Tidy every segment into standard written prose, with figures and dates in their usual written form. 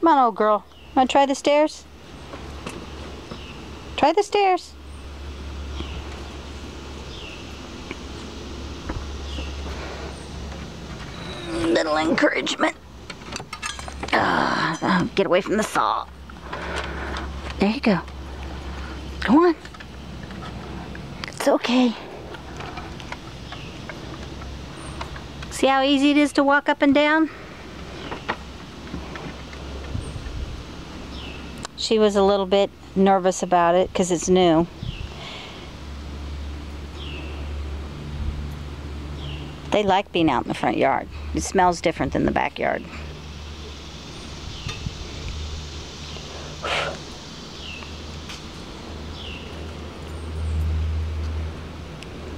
Come on, old girl. Want to try the stairs? Try the stairs. Little encouragement. Get away from the saw. There you go. Go on. It's okay. See how easy it is to walk up and down? She was a little bit nervous about it because it's new. They like being out in the front yard. It smells different than the backyard.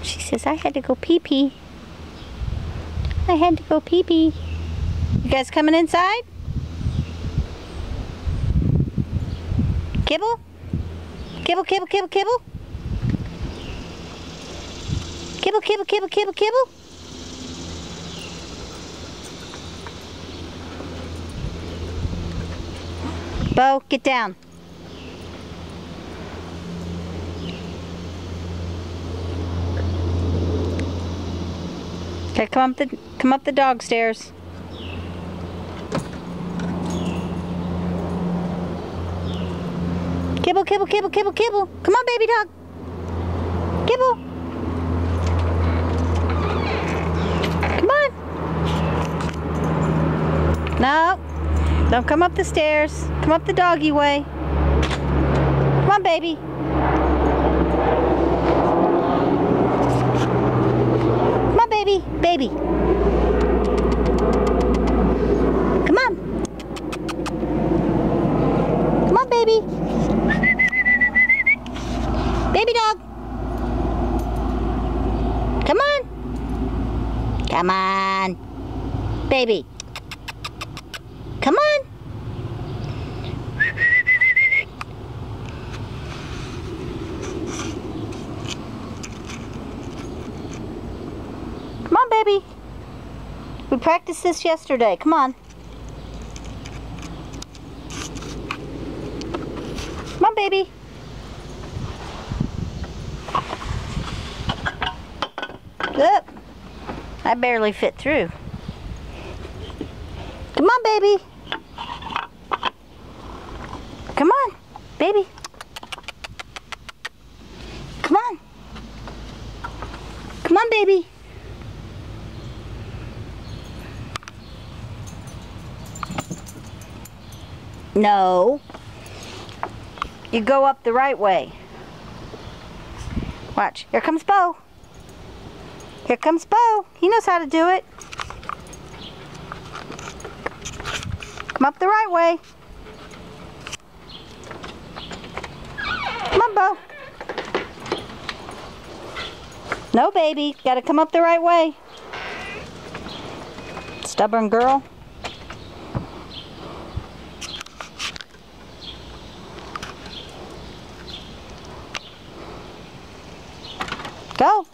She says, I had to go pee-pee. I had to go pee-pee. You guys coming inside? Kibble? Kibble, kibble, kibble, kibble? Kibble, kibble, kibble, kibble, kibble? Bo, get down. Okay, come up the dog stairs. Kibble, kibble, kibble, kibble, kibble. Come on, baby dog. Kibble. Come on. No. Don't come up the stairs. Come up the doggy way. Come on, baby. Come on, baby. Baby. Come on. Come on, baby. Baby dog. Come on. Come on. Baby. Come on. Come on, baby. We practiced this yesterday. Come on. Come on, baby. Look. I barely fit through. Come on, baby. Come on, baby. Come on. Come on, baby. No. You go up the right way. Watch. Here comes Bo. Here comes Bo. He knows how to do it. Come up the right way. Come on, Bo. No, baby. Gotta come up the right way. Stubborn girl. Go.